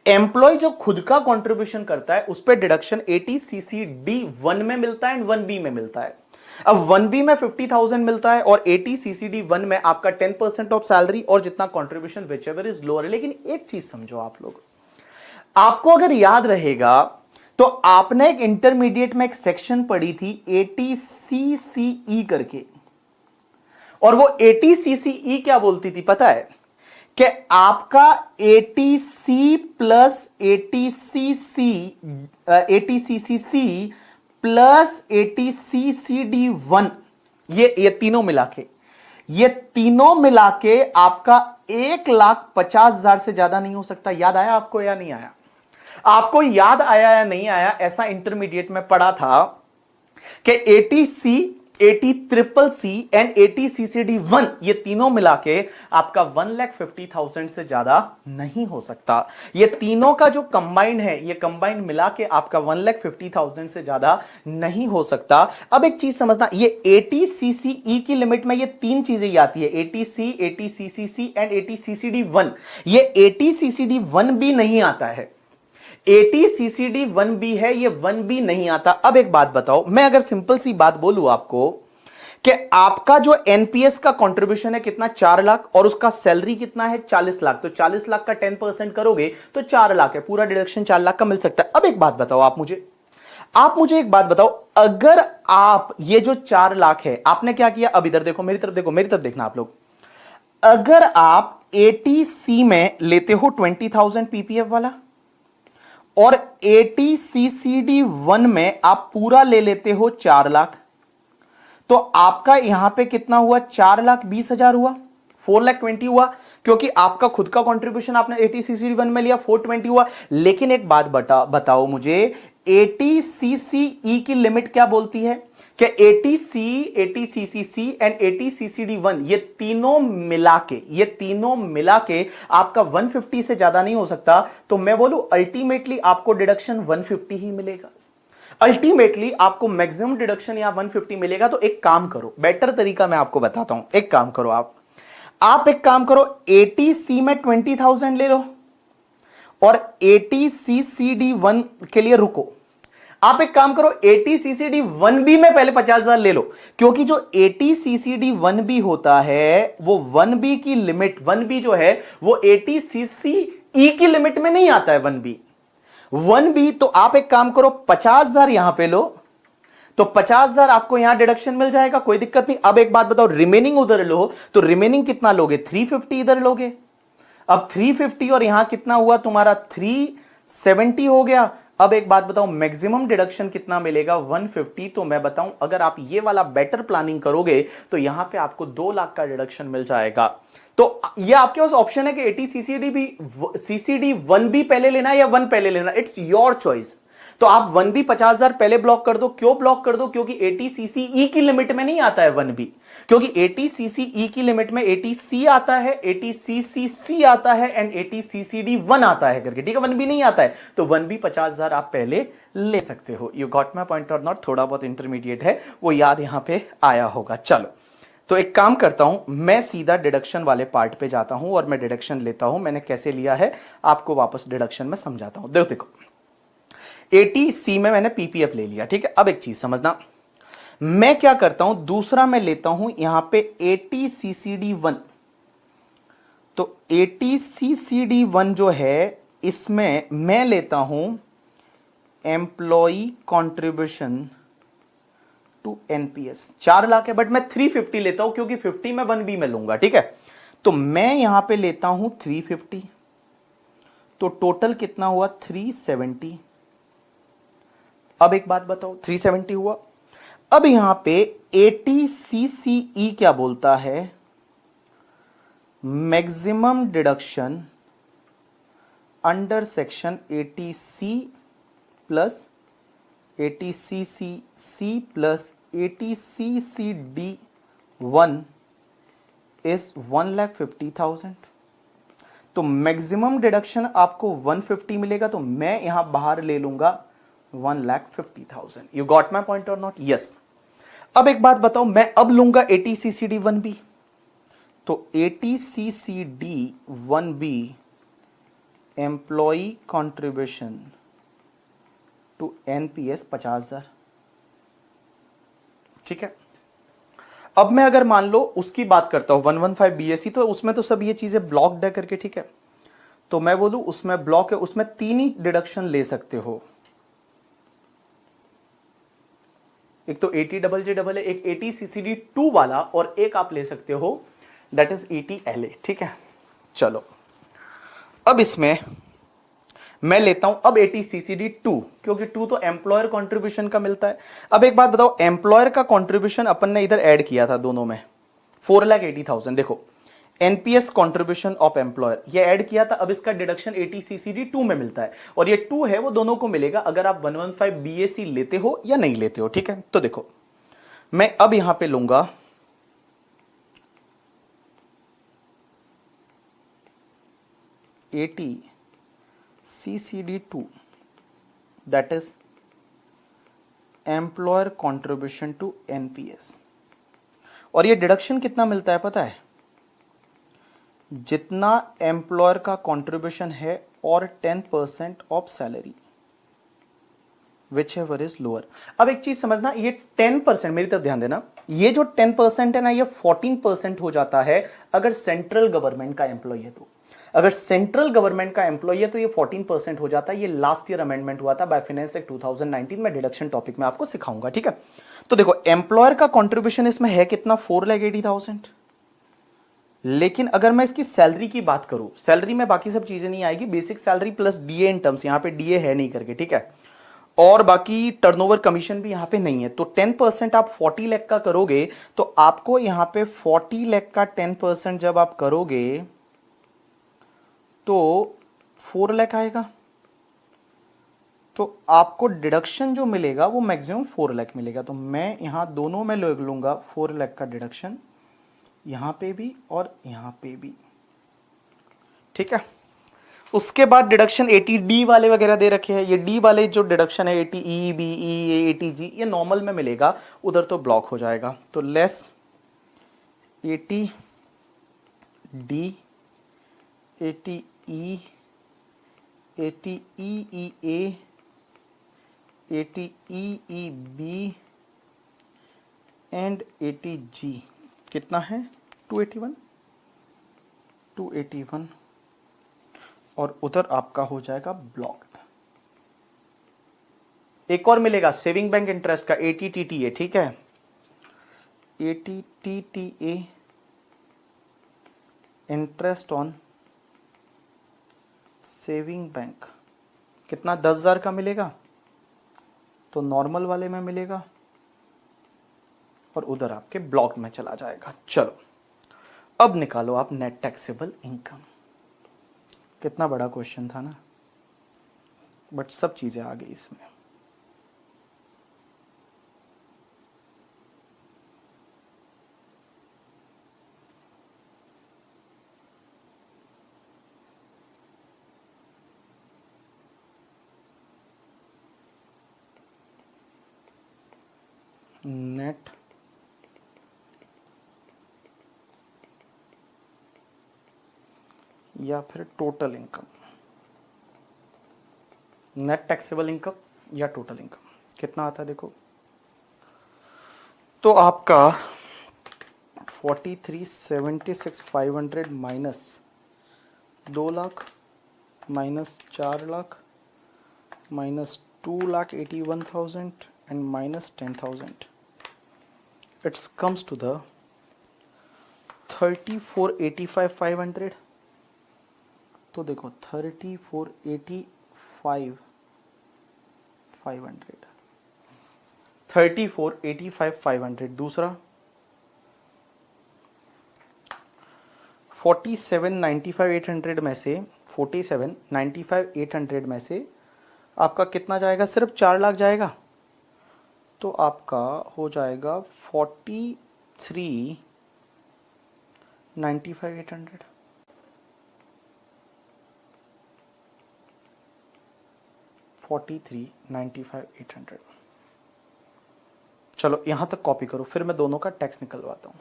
एम्प्लॉय जो खुद का कंट्रीब्यूशन करता है उस पर डिडक्शन 80CCD1 में मिलता है एंड 1B में मिलता है। अब 1B में 50,000 मिलता है और 80CCD1 में आपका 10% ऑफ सैलरी और जितना contribution which ever is lower. लेकिन एक चीज समझो आप लोग, आपको अगर याद रहेगा तो आपने एक इंटरमीडिएट में एक सेक्शन पढ़ी थी 80CCE करके, और वो 80CCE क्या बोलती थी पता है? कि आपका 80C plus 80CCC plus 80CCD1, ये तीनों मिला के आपका 1,50,000 से ज्यादा नहीं हो सकता। याद आया आपको या नहीं आया? आपको याद आया या नहीं आया? ऐसा इंटरमीडिएट में पढ़ा था कि 80C, 80CCC एंड 80CCD1 ये तीनों मिला के आपका 1,50,000 से ज्यादा नहीं हो सकता। ये तीनों का जो कंबाइंड है, ये कंबाइंड मिला के आपका 1,50,000 से ज्यादा नहीं हो सकता। अब एक चीज समझना, ये 80CCE की लिमिट में ये तीन चीजें ही आती है, 80C, 80CCC एंड 80CCD1। ये 80CCD1 भी नहीं आता है, 80CCD1B है, ये 1B नहीं आता। अब एक बात बताओ, मैं अगर सिंपल सी बात बोलूं आपको कि आपका जो एनपीएस का कंट्रीब्यूशन है कितना 4 लाख और उसका सैलरी कितना है 40 लाख, तो 40 लाख का 10% करोगे तो 4 लाख है, पूरा डिडक्शन 4 लाख का मिल सकता है। अब एक बात बताओ आप मुझे एक बात बताओ, अगर आप ये जो 4 लाख है आपने क्या किया? अब इधर देखो, मेरी तरफ देखो, मेरी तरफ देखना आप लोग। अगर आप 80C में लेते हो 20,000 पीपीएफ वाला और 80CCD1 में आप पूरा ले लेते हो 4 लाख, तो आपका यहां पे कितना हुआ? 4,20,000 हुआ, 4,20,000 हुआ, क्योंकि आपका खुद का कंट्रीब्यूशन आपने 80CCD1 में लिया, 420 हुआ। लेकिन एक बात बताओ मुझे, 80CCE की लिमिट क्या बोलती है? कि 80C, 80CCC एंड 80CCD1 ये तीनों मिला के आपका 150 से ज्यादा नहीं हो सकता। तो मैं बोलूं अल्टीमेटली आपको डिडक्शन 150 ही मिलेगा, अल्टीमेटली आपको मैक्सिमम डिडक्शन या 150 मिलेगा। तो एक काम करो, बेटर तरीका मैं आपको बताता हूं। एक काम करो, आप एक काम करो, 80C में 20,000 ले लो और 80CCD1 के लिए रुको। आप एक काम करो, 80CCD1B में पहले 50,000 ले लो, क्योंकि जो 80CCD1B होता है वो 1B की लिमिट, 1B जो है वो 80CCE की लिमिट में नहीं आता है 1B। तो आप एक काम करो, 50,000 यहां पे लो, तो 50,000 आपको यहां डिडक्शन मिल जाएगा, कोई दिक्कत नहीं। अब एक बात बताओ, रिमेनिंग उधर लो, तो रिमेनिंग कितना लोगे? 350 इधर लोगे। अब 350 और यहां कितना हुआ तुम्हारा? 370 हो गया। अब एक बात बताओ, मैक्सिमम डिडक्शन कितना मिलेगा? 150। तो मैं बताऊं, अगर आप ये वाला बेटर प्लानिंग करोगे तो यहां पे आपको 2 लाख का डिडक्शन मिल जाएगा। तो ये आपके पास ऑप्शन है कि 80CCD1B पहले लेना है या 1 पहले लेना, इट्स योर चॉइस। तो आप 1B 50,000 पहले ब्लॉक कर दो। क्यों ब्लॉक कर दो? क्योंकि 80cce की लिमिट में नहीं आता है 1B, क्योंकि 80cce की लिमिट में 80C आता है, 80ccc आता है एंड 80ccd 1 आता है करके, ठीक है, 1B नहीं आता है। तो 1B 50,000 आप पहले ले सकते हो। यू गॉट माई पॉइंट और नॉट? थोड़ा बहुत इंटरमीडिएट है वो याद यहां पे आया होगा। चलो तो एक काम करता हूं, मैं सीधा डिडक्शन वाले पार्ट पे जाता हूं और मैं डिडक्शन लेता हूं। मैंने कैसे लिया है आपको वापस डिडक्शन में समझाता हूं। देखो 80C में मैंने पीपीएफ ले लिया, ठीक है। अब एक चीज समझना, मैं क्या करता हूं, दूसरा मैं लेता हूं यहां पे 80ccd1। तो 80ccd1 जो है इसमें मैं लेता हूं employee contribution to NPS 4 lakh है, बट मैं 350 लेता हूं क्योंकि 50 में 1B में लूंगा, ठीक है। तो मैं यहां पे लेता हूं 350, तो टोटल कितना हुआ 370। अब एक बात बताओ, 370 हुआ। अब यहां पे 80cce क्या बोलता है, maximum deduction under section 80C plus 80cc plus 80ccd1 is 1,50,000। तो मैक्सिमम डिडक्शन आपको 150 मिलेगा, तो मैं यहां बाहर ले लूंगा 1,50,000। यू गॉट माई पॉइंट और नॉट? यस। अब एक बात बताओ, मैं अब लूंगा 80ccd1b। तो 80ccd1b employee contribution to NPS 50,000, ठीक है। अब मैं अगर मान लो उसकी बात करता हूं 115 बीएससी, तो उसमें तो सब ये चीजें ब्लॉक्ड है करके, ठीक है। तो मैं बोलूं उसमें ब्लॉक है, उसमें 3 ही डिडक्शन ले सकते हो। एक तो 80JJ है, एक 80ccd2 वाला, और एक आप ले सकते हो दैट इज 80LA, ठीक है। चलो अब इसमें मैं लेता हूं अब 80ccd2, क्योंकि 2 तो एम्प्लॉयर कंट्रीब्यूशन का मिलता है। अब एक बात बताओ, एम्प्लॉयर का कंट्रीब्यूशन अपन ने इधर ऐड किया था दोनों में 4,80,000। देखो एनपीएस कंट्रीब्यूशन ऑफ एम्प्लॉयर ये ऐड किया था, अब इसका डिडक्शन 80ccd2 में मिलता है, और ये 2 है वो दोनों को मिलेगा अगर आप 115 बीएससी लेते हो या नहीं लेते हो, ठीक है। तो देखो मैं अब यहां पे लूंगा 80ccd2 that is employer contribution to NPS, और ये डिडक्शन कितना मिलता है पता है, जितना एम्प्लॉयर का कंट्रीब्यूशन है और 10% of salary which ever is lower. अब एक चीज समझना, ये 10%, मेरी तरफ ध्यान देना, ये जो 10% है ना, ये 14% हो जाता है अगर सेंट्रल गवर्नमेंट का एम्प्लॉय है। तो अगर सेंट्रल गवर्नमेंट का एम्प्लॉय है तो ये 14% हो जाता है। ये लास्ट ईयर अमेंडमेंट हुआ था बाय फाइनेंस एक्ट 2019 में, डिडक्शन टॉपिक में आपको सिखाऊंगा, ठीक है। तो देखो एम्प्लॉयर का कंट्रीब्यूशन इसमें है कितना, 4,80,000। लेकिन अगर मैं इसकी सैलरी की बात करूं, सैलरी में बाकी सब चीजें नहीं आएगी, basic salary plus DA in terms, यहां पे डीए है नहीं करके, ठीक है, और बाकी टर्नओवर कमीशन भी यहां पे नहीं है। तो 10% आप 40 लाख का करोगे, तो आपको यहां पे 40 लाख का 10% जब आप करोगे तो 4 लाख आएगा। तो आपको डिडक्शन जो मिलेगा वो मैक्सिमम 4 लाख मिलेगा। तो मैं यहां दोनों में ले लूंगा 4 लाख का डिडक्शन, यहां पे भी और यहां पे भी, ठीक है। उसके बाद डिडक्शन 80D वाले वगैरह दे रखे हैं, ये डी वाले जो डिडक्शन है 80E BE 80G ये नॉर्मल में मिलेगा, उधर तो ब्लॉक हो जाएगा। तो less 80D 80E 80EEA 80EEB and 80G कितना है 281 281, और उधर आपका हो जाएगा ब्लॉक्ड। एक और मिलेगा सेविंग बैंक इंटरेस्ट का 80TTA, ठीक है, 80TTA interest on saving bank कितना 10,000 का मिलेगा, तो नॉर्मल वाले में मिलेगा और उधर आपके ब्लॉक में चला जाएगा। चलो अब निकालो आप नेट टैक्सेबल इनकम। कितना बड़ा क्वेश्चन था ना, बट सब चीजें आ गई इसमें। नेट या फिर total income, net taxable income या टोटल इनकम कितना आता है देखो। तो आपका 4376,500 minus 2 lakh minus 4 lakh minus 2,81,000 and minus 10,000, it comes to the 34,85,500। तो देखो 34,85,500, 34,85,500। दूसरा 47,95,800 में से 47,95,800 में से आपका कितना जाएगा, सिर्फ 4 लाख जाएगा। तो आपका हो जाएगा 43,95,800। 43,95,800। चलो यहां तक कॉपी करो, फिर मैं दोनों का टैक्स निकलवाता हूं।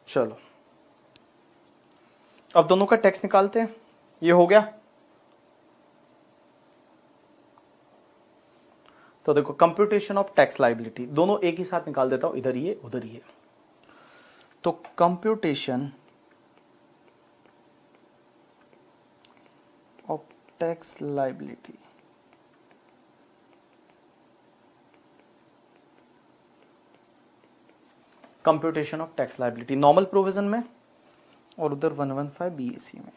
चलो अब दोनों का टैक्स निकालते हैं। ये हो गया। तो देखो कंप्यूटेशन ऑफ टैक्स लायबिलिटी, दोनों एक ही साथ निकाल देता हूं, इधर ये उधर ये। तो computation of tax liability, computation of tax liability normal provision में और उधर 115 बीएसी में।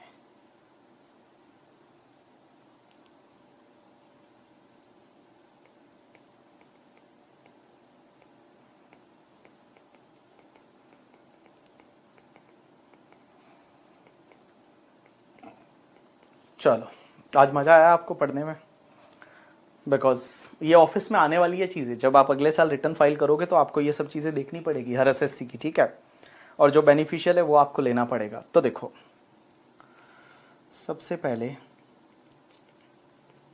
चलो आज मजा आया आपको पढ़ने में, बिकॉज ये ऑफिस में आने वाली ये चीज़ें, जब आप अगले साल रिटर्न फाइल करोगे तो आपको ये सब चीज़ें देखनी पड़ेगी हर एसएससी की, ठीक है। और जो बेनिफिशियल है वो आपको लेना पड़ेगा। तो देखो सबसे पहले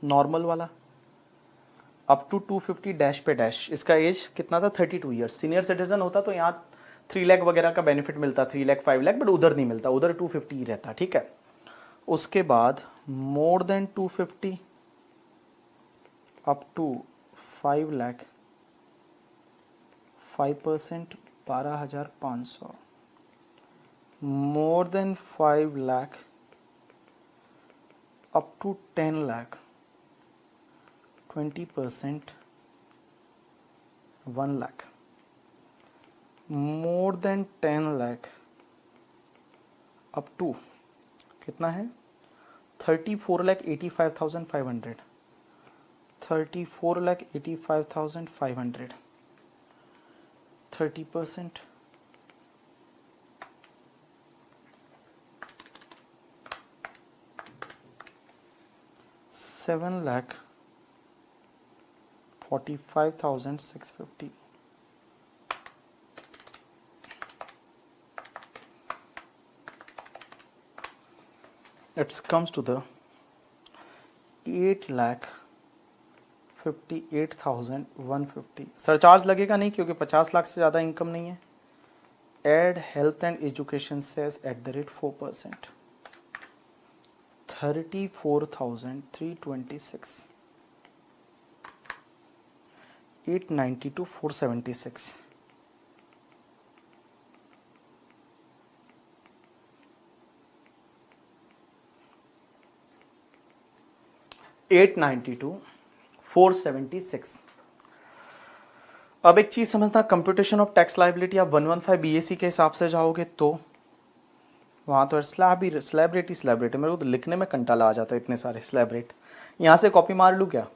नॉर्मल वाला अप टू 250 डैश पे डैश, इसका एज कितना था 32 ईयर्स। सीनियर सिटीजन होता तो यहाँ 3 लाख वगैरह का बेनिफिट मिलता, 3 लाख 5 लाख, बट उधर नहीं मिलता, उधर 250 ही रहता, ठीक है। उसके बाद more than 250 up to 5 lakh 5% 12,500, more than 5 lakh up to 10 lakh 20% 1 lakh, more than 10 lakh up to कितना है 34,85,500, 34,85,500, 30%, 7,45,650, it comes to the 8,58,150। Surcharge लगेगा नहीं क्योंकि 50 लाख से ज़्यादा इनकम नहीं है। Add health and education cess @4%, 34,326, 892,476, 892,476। अब एक चीज समझना, कंप्यूटेशन ऑफ टैक्स लायबिलिटी आप 115 बीएसी के हिसाब से जाओगे तो वहां तो स्लैब रेट मेरे को तो लिखने में कंटाला आ जाता है, इतने सारे स्लैब रेट। यहाँ से कॉपी मार लूँ क्या?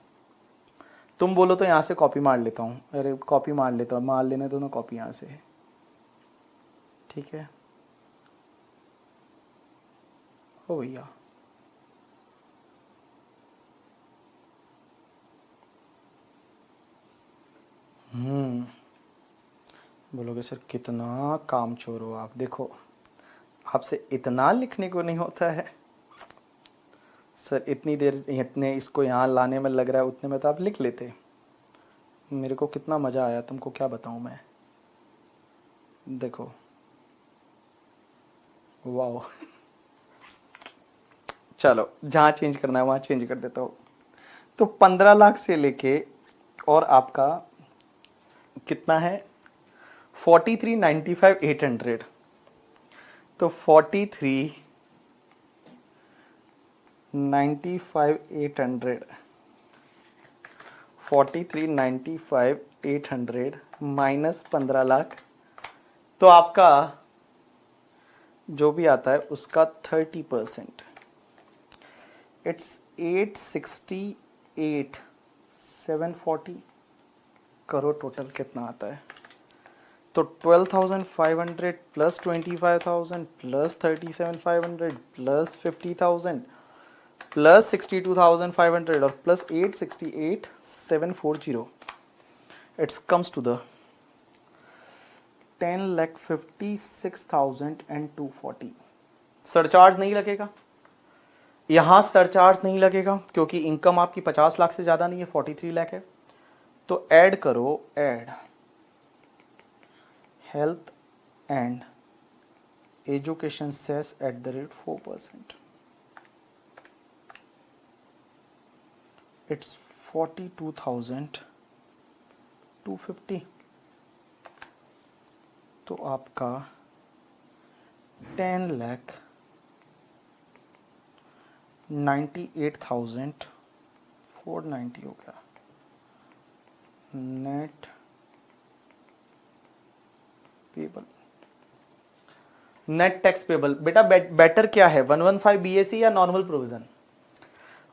तुम बोलो तो यहाँ से कॉपी मार लेता हूँ। अरे कॉपी मार लेता हूँ, मार लेने दो ना कॉपी यहाँ से, ठीक है ओ भैया। बोलोगे सर कितना काम चोर हो आप। देखो आपसे इतना लिखने को नहीं होता है सर इतनी देर इतने इसको यहाँ लाने में लग रहा है, उतने में तो आप लिख लेते। मेरे को कितना मज़ा आया, तुमको क्या बताऊँ मैं। देखो वाह चलो जहाँ चेंज करना है वहाँ चेंज कर देता हूँ। तो 15 लाख से लेके और आपका कितना है 43,95,800। तो 43,95,800 43,95,800 माइनस 15 लाख, तो आपका जो भी आता है उसका 30%। इट्स 868,740 करोड़ टोटल कितना आता है। तो 12,500 प्लस 25,000 प्लस 37,500 प्लस 50,000 प्लस 62,500 और plus 868,740 it's comes to the 10,56,240। Surcharge नहीं लगेगा, यहां सरचार्ज नहीं लगेगा क्योंकि इनकम आपकी 50 लाख से ज्यादा नहीं है, 43 लाख है। तो ऐड करो, add health and education cess @4%। It's 42,250। तो आपका 10,98,490 हो गया net payable. Net tax payable बेटा बेटर क्या है, 115 BAC या नॉर्मल प्रोविजन?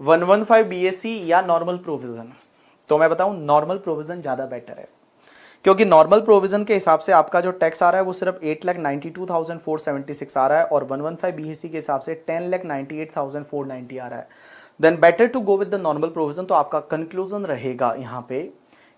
115 BAC या नॉर्मल प्रोविजन? तो मैं बताऊं नॉर्मल प्रोविजन ज्यादा बेटर है, क्योंकि नॉर्मल प्रोविजन के हिसाब से आपका जो टैक्स आ रहा है वो सिर्फ 8,92,476 आ रहा है और 115 BAC के हिसाब से 10,98,490 आ रहा है। Then better to go with the normal provision. तो आपका कंक्लूजन रहेगा यहाँ पे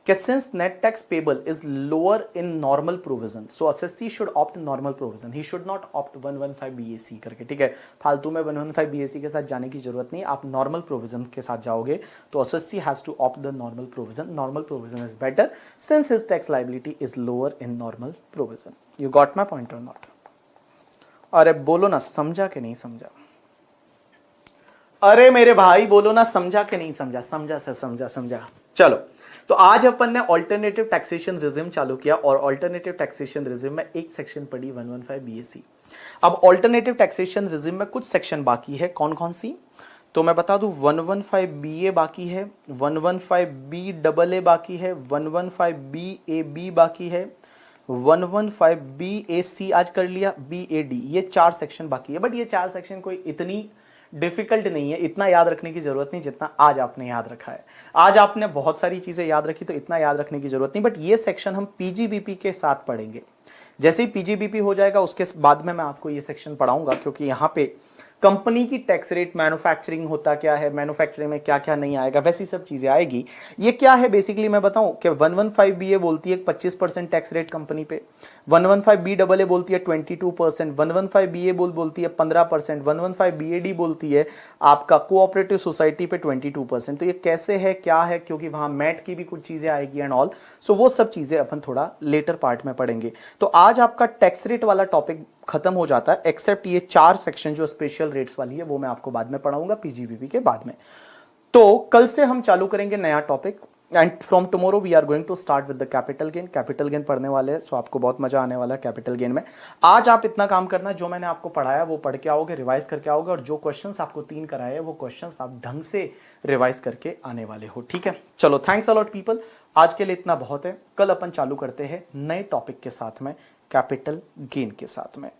कि since net tax payable is lower in normal provision, so assessee should opt normal provision, he should not opt 115 BAC करके। ठीक है, फालतू में 115 BAC के साथ जाने की जरूरत नहीं, आप नॉर्मल प्रोविजन के साथ जाओगे तो assessee has to opt the normal provision. Normal provision is better since his tax liability is lower in normal provision. You got my point और नॉट? अरे बोलो ना, समझा कि नहीं समझा? अरे मेरे भाई बोलो ना, समझा कि नहीं समझा? समझा सर, समझा समझा। चलो, तो आज अपन ने ऑल्टरनेटिव टैक्सेशन रिजिम चालू किया और ऑल्टरनेटिव टैक्सेशन रिजिम में एक सेक्शन पढ़ी 115 BAC। अब ऑल्टरनेटिव टैक्सेशन रिजिम में कुछ सेक्शन बाकी है, कौन कौन सी? तो मैं बता दूं, 115 BA बाकी है, 115 BAA बाकी है, 115 BAB बाकी है, 115 BAC आज कर लिया, BAD, ये 4 सेक्शन बाकी है। बट ये 4 सेक्शन कोई इतनी डिफिकल्ट नहीं है, इतना याद रखने की जरूरत नहीं जितना आज आपने याद रखा है। आज आपने बहुत सारी चीजें याद रखी तो इतना याद रखने की जरूरत नहीं, बट ये सेक्शन हम PGBP के साथ पढ़ेंगे। जैसे ही PGBP हो जाएगा उसके बाद में मैं आपको ये सेक्शन पढ़ाऊंगा, क्योंकि यहाँ पे कंपनी की टैक्स रेट, मैन्युफैक्चरिंग होता क्या है, मैन्युफैक्चरिंग में क्या क्या नहीं आएगा, वैसी सब चीजें आएगी। ये क्या है बेसिकली मैं बताऊं कि 115 BA बोलती है 25% टैक्स रेट कंपनी पे, 115 BAA बोलती है 22%, 115 BA बोलती है 15%, 115 BAD बोलती है आपका कोऑपरेटिव सोसाइटी पे 22%। तो ये कैसे है, क्या है, क्योंकि वहां मैट की भी कुछ चीजें आएगी एंड ऑल, सो वो सब चीजें अपन थोड़ा लेटर पार्ट में पढ़ेंगे। तो आज आपका टैक्स रेट वाला टॉपिक खत्म हो जाता है, एक्सेप्ट ये 4 सेक्शन जो स्पेशल रेट्स वाली है वो मैं आपको बाद में पढ़ाऊंगा PGBP के बाद में। तो कल से हम चालू करेंगे नया topic and from tomorrow we are going to start with the capital gain. Capital gain पढ़ने वाले हैं, सो आपको बहुत मजा आने वाला है कैपिटल गेन में। आज आप इतना काम करना, जो मैंने आपको पढ़ाया वो पढ़ के आओगे, रिवाइज करके आओगे, और जो क्वेश्चंस आपको 3 कराए वो क्वेश्चंस आप ढंग से रिवाइज करके आने वाले हो। ठीक है, चलो थैंक्स अ लॉट पीपल, आज के लिए इतना बहुत है। कल अपन चालू करते हैं नए टॉपिक के साथ में, कैपिटल गेन के साथ में।